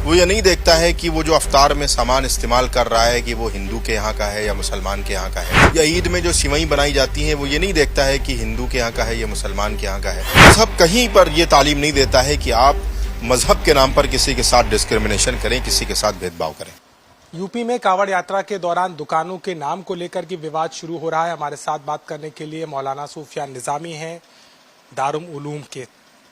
वो ये नहीं देखता है कि वो जो अफ्तार में सामान इस्तेमाल कर रहा है कि वो हिंदू के यहाँ का है या मुसलमान के यहाँ का है, या ईद में जो सिवई बनाई जाती हैं वो ये नहीं देखता है कि हिंदू के यहाँ का है या मुसलमान के यहाँ का है। मजहब कहीं पर ये तालीम नहीं देता है कि आप मजहब के नाम पर किसी के साथ डिस्क्रिमिनेशन करें, किसी के साथ भेदभाव करें। यूपी में कांवड़ यात्रा के दौरान दुकानों के नाम को लेकर के विवाद शुरू हो रहा है। हमारे साथ बात करने के लिए मौलाना सूफियान निजामी हैं, दारुल उलूम के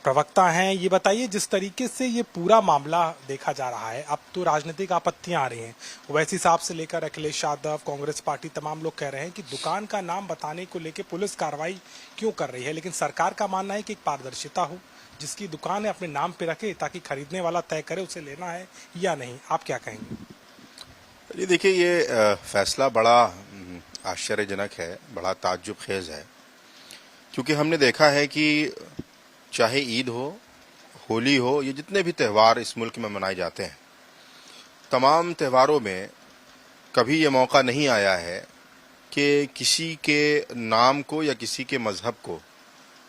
प्रवक्ता हैं। ये बताइए, जिस तरीके से ये पूरा मामला देखा जा रहा है, अब तो राजनीतिक आपत्तियां आ रही हैं। ओवैसी साहब से लेकर अखिलेश यादव, कांग्रेस पार्टी, तमाम लोग कह रहे हैं कि दुकान का नाम बताने को लेकर पुलिस कार्रवाई क्यों कर रही है, लेकिन सरकार का मानना है कि एक पारदर्शिता हो, जिसकी दुकान है अपने नाम पे रखे ताकि खरीदने वाला तय करे उसे लेना है या नहीं। आप क्या कहेंगे? ये देखिए, ये फैसला बड़ा आश्चर्यजनक है, बड़ा ताज्जुब खेज है, क्योंकि हमने देखा है कि चाहे ईद हो, होली हो, ये जितने भी त्यौहार इस मुल्क में मनाए जाते हैं, तमाम त्योहारों में कभी ये मौका नहीं आया है कि किसी के नाम को या किसी के मजहब को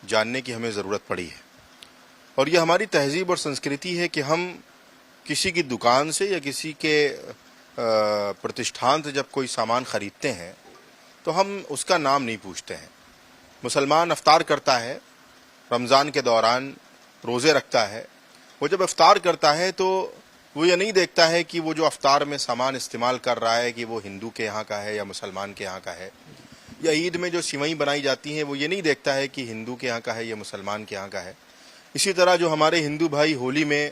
जानने की हमें ज़रूरत पड़ी है। और ये हमारी तहजीब और संस्कृति है कि हम किसी की दुकान से या किसी के प्रतिष्ठान से जब कोई सामान खरीदते हैं तो हम उसका नाम नहीं पूछते हैं। मुसलमान अफ्तार करता है, रमज़ान के दौरान रोज़े रखता है, वो जब अफ्तार करता है तो वो ये नहीं देखता है कि वो जो अफ्तार में सामान इस्तेमाल कर रहा है कि वो हिंदू के यहाँ का है या मुसलमान के यहाँ का है, या ईद में जो सिवई बनाई जाती हैं वो ये नहीं देखता है कि हिंदू के यहाँ का है या मुसलमान के यहाँ का है। इसी तरह जो हमारे हिंदू भाई होली में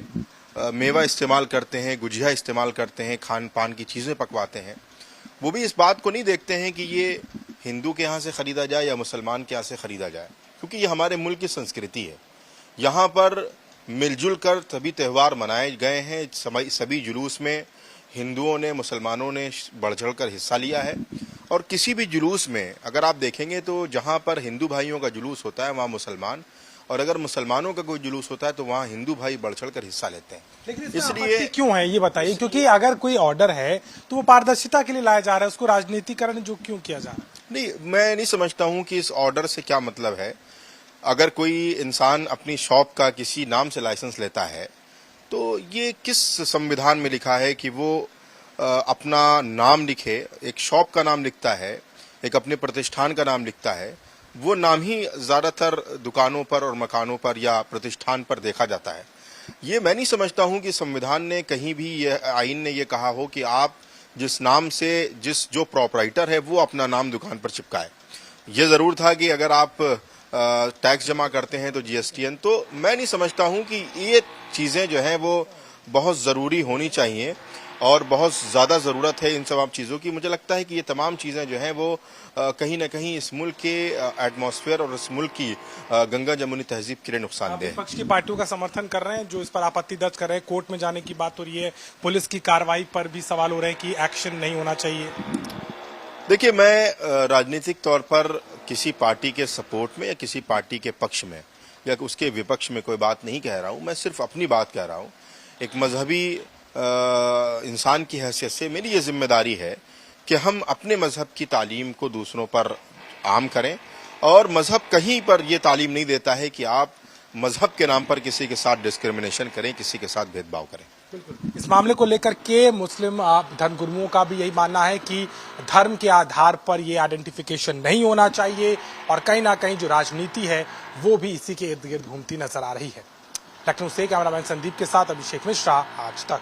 मेवा इस्तेमाल करते हैं, गुजिया इस्तेमाल करते हैं, खान पान की चीज़ें पकवाते हैं, वो भी इस बात को नहीं देखते हैं कि ये हिंदू के यहाँ से ख़रीदा जाए या मुसलमान के यहाँ से ख़रीदा जाए, क्योंकि ये हमारे मुल्क की संस्कृति है। यहाँ पर मिलजुल कर सभी त्यौहार मनाए गए हैं। सभी जुलूस में हिंदुओं ने, मुसलमानों ने बढ़ चढ़ कर हिस्सा लिया है। और किसी भी जुलूस में अगर आप देखेंगे तो जहाँ पर हिंदू भाइयों का जुलूस होता है वहाँ मुसलमान, और अगर मुसलमानों का कोई जुलूस होता है तो वहाँ हिंदू भाई बढ़ चढ़ कर हिस्सा लेते हैं। लेकिन इसलिए क्यों है ये बताइए, क्योंकि अगर कोई ऑर्डर है तो वो पारदर्शिता के लिए लाया जा रहा है, उसको राजनीतिकरण जो क्यों किया जा रहा है? नहीं, मैं नहीं समझता हूँ कि इस ऑर्डर से क्या मतलब है। अगर कोई इंसान अपनी शॉप का किसी नाम से लाइसेंस लेता है तो ये किस संविधान में लिखा है कि वो अपना नाम लिखे? एक शॉप का नाम लिखता है, एक अपने प्रतिष्ठान का नाम लिखता है, वो नाम ही ज़्यादातर दुकानों पर और मकानों पर या प्रतिष्ठान पर देखा जाता है। ये मैं नहीं समझता हूँ कि संविधान ने कहीं भी, ये आइन ने ये कहा हो कि आप जिस नाम से जो प्रॉपराइटर है वो अपना नाम दुकान पर चिपकाए। ये ज़रूर था कि अगर आप टैक्स जमा करते हैं तो जीएसटीएन, तो मैं नहीं समझता हूँ कि ये चीज़ें जो हैं वो बहुत ज़रूरी होनी चाहिए और बहुत ज़्यादा ज़रूरत है इन तमाम चीज़ों की। मुझे लगता है कि ये तमाम चीज़ें जो हैं वो कहीं ना कहीं इस मुल्क के एटमॉस्फेयर और इस मुल्क की गंगा जमुनी तहजीब के लिए नुकसानदेह है। विपक्ष की पार्टियों का समर्थन कर रहे हैं जो इस पर आपत्ति दर्ज कर रहे हैं, कोर्ट में जाने की बात हो रही है, पुलिस की कार्रवाई पर भी सवाल हो रहे हैं कि एक्शन नहीं होना चाहिए। देखिए, मैं राजनीतिक तौर पर किसी पार्टी के सपोर्ट में या किसी पार्टी के पक्ष में या उसके विपक्ष में कोई बात नहीं कह रहा हूँ। मैं सिर्फ अपनी बात कह रहा हूँ। एक मजहबी इंसान की हैसियत से मेरी ये जिम्मेदारी है कि हम अपने मजहब की तालीम को दूसरों पर आम करें, और मजहब कहीं पर ये तालीम नहीं देता है कि आप मजहब के नाम पर किसी के साथ डिस्क्रिमिनेशन करें, किसी के साथ भेदभाव करें। बिल्कुल। इस मामले को लेकर के मुस्लिम धर्मगुरुओं का भी यही मानना है कि धर्म के आधार पर ये आइडेंटिफिकेशन नहीं होना चाहिए, और कहीं ना कहीं जो राजनीति है वो भी इसी के इर्द गिर्द घूमती नजर आ रही है। लखनऊ से कैमरामैन संदीप के साथ अभिषेक मिश्रा, आज तक।